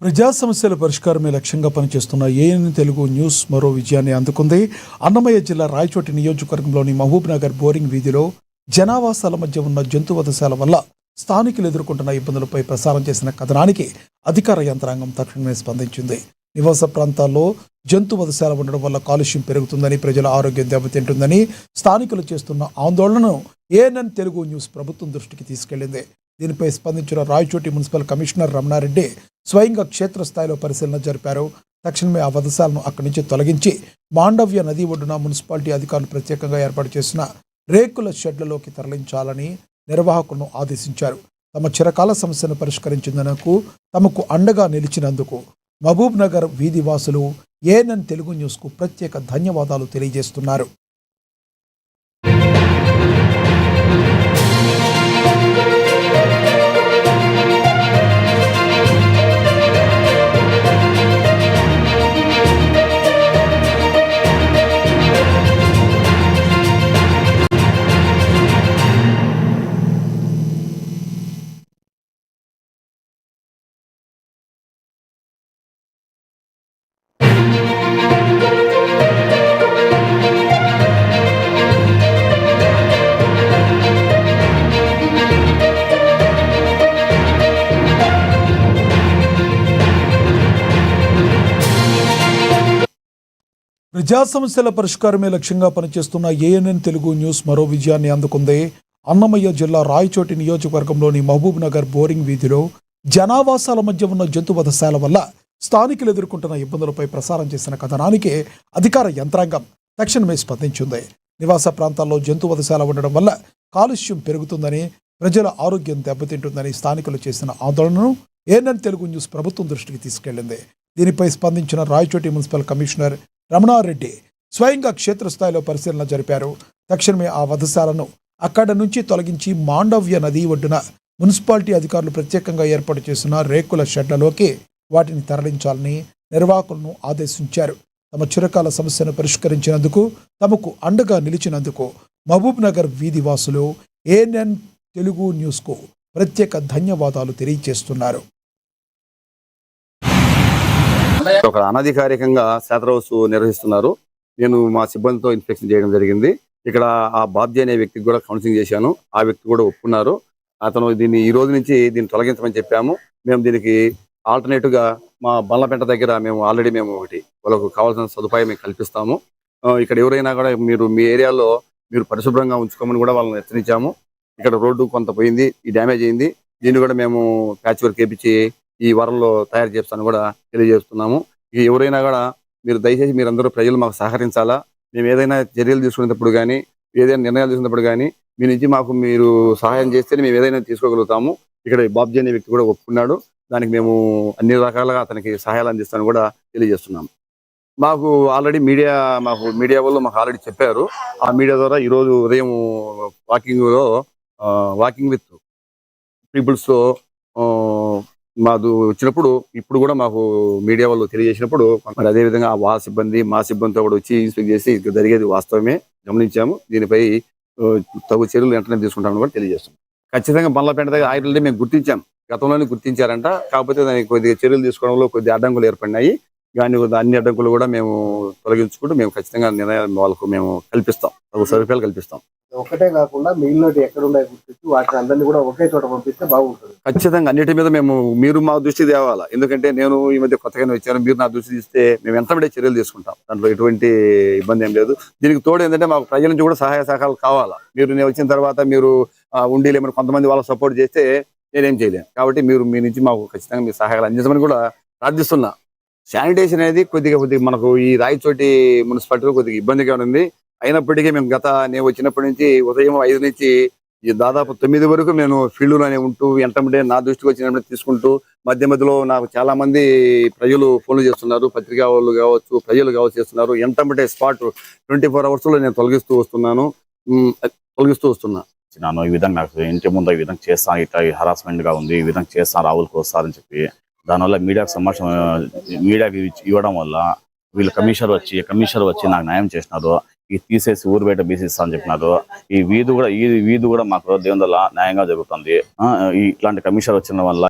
ప్రజా సమస్యల పరిష్కారమే లక్ష్యంగా పనిచేస్తున్న ఏఎన్ తెలుగు న్యూస్ మరో విజయాన్ని అందుకుంది. అన్నమయ్య జిల్లా రాయచోటి నియోజకవర్గంలోని మహబూబ్ నగర్ బోరింగ్ వీధిలో జనావాసాల మధ్య ఉన్న జంతువధశాల వల్ల స్థానికులు ఎదుర్కొంటున్న ఇబ్బందులపై ప్రసారం చేసిన కథనానికి అధికార యంత్రాంగం తక్షణమే స్పందించింది. నివాస ప్రాంతాల్లో జంతువధశాల ఉండడం వల్ల కాలుష్యం పెరుగుతుందని, ప్రజల ఆరోగ్యం దెబ్బతింటుందని స్థానికులు చేస్తున్న ఆందోళనను ఏఎన్ తెలుగు న్యూస్ ప్రభుత్వం దృష్టికి తీసుకెళ్లింది. దీనిపై స్పందించిన రాయచోటి మున్సిపల్ కమిషనర్ రమణారెడ్డి స్వయంగా క్షేత్రస్థాయిలో పరిశీలన జరిపారు. తక్షణమే ఆ వధశాలను అక్కడి నుంచి తొలగించి మాండవ్య నది ఒడ్డున మున్సిపాలిటీ అధికారులు ప్రత్యేకంగా ఏర్పాటు చేసిన రేకుల షెడ్లలోకి తరలించాలని నిర్వాహకులను ఆదేశించారు. తమ చిరకాల సమస్యను పరిష్కరించినందుకు, తమకు అండగా నిలిచినందుకు మహబూబ్ నగర్ వీధి వాసులు ఏఎన్ తెలుగు న్యూస్కు ప్రత్యేక ధన్యవాదాలు తెలియజేస్తున్నారు. ప్రజా సమస్యల పరిష్కారమే లక్ష్యంగా పనిచేస్తున్న ఏఎన్ తెలుగు న్యూస్ మరో విజయాన్ని అందుకుంది. అన్నమయ్య జిల్లా రాయచోటి నియోజకవర్గంలోని మహబూబ్ నగర్ బోరింగ్ వీధిలో జనావాసాల మధ్య ఉన్న జంతువధశాల వల్ల స్థానికులు ఎదుర్కొంటున్న ఇబ్బందులపై ప్రసారం చేసిన కథనానికి అధికార యంత్రాంగం తక్షణమే స్పందించింది. నివాస ప్రాంతాల్లో జంతువధశాల ఉండడం వల్ల కాలుష్యం పెరుగుతుందని, ప్రజల ఆరోగ్యం దెబ్బతింటుందని స్థానికులు చేసిన ఆందోళనను ఏఎన్ తెలుగు న్యూస్ ప్రభుత్వం దృష్టికి తీసుకెళ్లింది. దీనిపై స్పందించిన రాయచోటి మున్సిపల్ కమిషనర్ రమణారెడ్డి స్వయంగా క్షేత్రస్థాయిలో పరిశీలన జరిపారు. తక్షణమే ఆ వధశాలను అక్కడి నుంచి తొలగించి మాండవ్య నది ఒడ్డున మున్సిపాలిటీ అధికారులు ప్రత్యేకంగా ఏర్పాటు చేసిన రేకుల షెడ్లలోకి వాటిని తరలించాలని నిర్వాహకులను ఆదేశించారు. తమ చిరకాల సమస్యను పరిష్కరించినందుకు, తమకు అండగా నిలిచినందుకు మహబూబ్ నగర్ వీధి వాసులు ఏఎన్ తెలుగు న్యూస్కు ప్రత్యేక ధన్యవాదాలు తెలియజేస్తున్నారు. ఒక అనధికారికంగా శాటర్ హౌస్ నిర్వహిస్తున్నారు. నేను మా సిబ్బందితో ఇన్స్పెక్షన్ చేయడం జరిగింది. ఇక్కడ ఆ బాబ్జీ అనే వ్యక్తికి కూడా కౌన్సిలింగ్ చేశాను. ఆ వ్యక్తి కూడా ఒప్పుకున్నారు. అతను దీన్ని ఈ రోజు నుంచి దీన్ని తొలగించమని చెప్పాము. మేము దీనికి ఆల్టర్నేటివ్ గా మా బల్లపెంట దగ్గర మేము ఆల్రెడీ ఒకటి వాళ్ళకు కావాల్సిన సదుపాయం మేము కల్పిస్తాము. ఇక్కడ ఎవరైనా కూడా మీరు మీ ఏరియాలో మీరు పరిశుభ్రంగా ఉంచుకోమని కూడా వాళ్ళని హెచ్చరించాము. ఇక్కడ రోడ్డు కొంత పోయింది, ఈ డ్యామేజ్ అయింది. దీన్ని కూడా మేము ప్యాచ్ వర్క్ చేపించి ఈ వారంలో తయారు చేస్తాను కూడా తెలియజేస్తున్నాము. ఇక ఎవరైనా కూడా మీరు దయచేసి మీరందరూ ప్రజలు మాకు సహకరించాలా. మేము ఏదైనా చర్యలు తీసుకునేటప్పుడు కానీ, ఏదైనా నిర్ణయాలు తీసుకునేటప్పుడు కానీ మీ నుంచి మాకు మీరు సహాయం చేస్తేనే మేము ఏదైనా తీసుకోగలుగుతాము. ఇక్కడ బాబ్జీ అనే వ్యక్తి కూడా ఒప్పుకున్నాడు. దానికి మేము అన్ని రకాలుగా అతనికి సహాయాలు అందిస్తాను కూడా తెలియజేస్తున్నాము. మాకు ఆల్రెడీ మీడియా వాళ్ళు మాకు ఆల్రెడీ చెప్పారు. ఆ మీడియా ద్వారా ఈరోజు ఉదయం వాకింగ్ విత్ పీపుల్స్లో మాకు వచ్చినప్పుడు ఇప్పుడు కూడా మాకు మీడియా వాళ్ళు తెలియజేసినప్పుడు మరి అదేవిధంగా మా సిబ్బందితో కూడా వచ్చి ఇన్స్పెక్ట్ చేసి జరిగేది వాస్తవమే గమనించాము. దీనిపై తగు చర్యలు వెంటనే తీసుకుంటామని కూడా తెలియజేస్తున్నాం. ఖచ్చితంగా బండ్లపేట దగ్గర ఆయిల్ మేము గుర్తించాం, గతంలోనే గుర్తించారంట. కాకపోతే దానికి కొద్దిగా చర్యలు తీసుకోవడంలో కొద్దిగా అడ్డంకులు ఏర్పడినాయి. కానీ అన్ని అడ్డంకులు కూడా మేము తొలగించుకుంటూ మేము ఖచ్చితంగా నిర్ణయాలు వాళ్ళకు మేము కల్పిస్తాం, సదుపాయాలు కల్పిస్తాం. ఒకటే కాకుండా మిగిలిన ఎక్కడ ఉన్నాయి గుర్తించి వాటిని అందరినీ కూడా ఒకే చోట పంపిస్తే బాగుంటుంది. ఖచ్చితంగా అన్నిటి మీద మీరు మా దృష్టి తేవాలా. ఎందుకంటే నేను ఈ మధ్య కొత్తగానే వచ్చాను, మీరు నా దృష్టి తీస్తే మేము వెంటనే చర్యలు తీసుకుంటాం. దాంట్లో ఎటువంటి ఇబ్బంది ఏం లేదు. దీనికి తోడు ఏంటంటే మాకు ప్రజల నుంచి కూడా సహాయ సహకారాలు కావాలా. నేను వచ్చిన తర్వాత మీరు ఉండీలు ఏమైనా కొంతమంది వాళ్ళకి సపోర్ట్ చేస్తే నేనేం చేయలేను. కాబట్టి మీ నుంచి మాకు ఖచ్చితంగా మీ సహాయాలు అందించమని కూడా ప్రార్థిస్తున్నా. శానిటేషన్ అనేది కొద్దిగా మనకు ఈ రాయచోటి మున్సిపాలిటీలో కొద్దిగా ఇబ్బందిగా ఉంది. అయినప్పటికీ మేము నేను వచ్చినప్పటి నుంచి ఉదయం 5 నుంచి దాదాపు 9 వరకు నేను ఫీల్డ్లోనే ఉంటూ వెంటనే నా దృష్టికి వచ్చినప్పుడు తీసుకుంటూ మధ్యలో నాకు చాలా మంది ప్రజలు ఫోన్లు చేస్తున్నారు, పత్రికా వాళ్ళు కావచ్చు, ప్రజలు కావచ్చు చేస్తున్నారు. వెంటనే స్పాట్ 24 hours లో నేను తొలగిస్తూ వస్తున్నా. ఈ విధంగా నాకు ఇంటి ముందు ఈ విధంగా చేస్తాను, ఇట్లా హరాస్మెంట్ గా ఉంది, ఈ విధంగా చేస్తాను రావులకు వస్తారని చెప్పి దానివల్ల మీడియాకి ఇవ్వడం వల్ల వీళ్ళు కమిషనర్ వచ్చి నాకు న్యాయం చేసినారు. ఈ తీసేసి ఊరు బయట బీసిస్తా అని చెప్పినారు. ఈ వీధి కూడా మాకు దేవుని వల్ల న్యాయంగా జరుగుతుంది. ఇట్లాంటి కమిషనర్ వచ్చిన వల్ల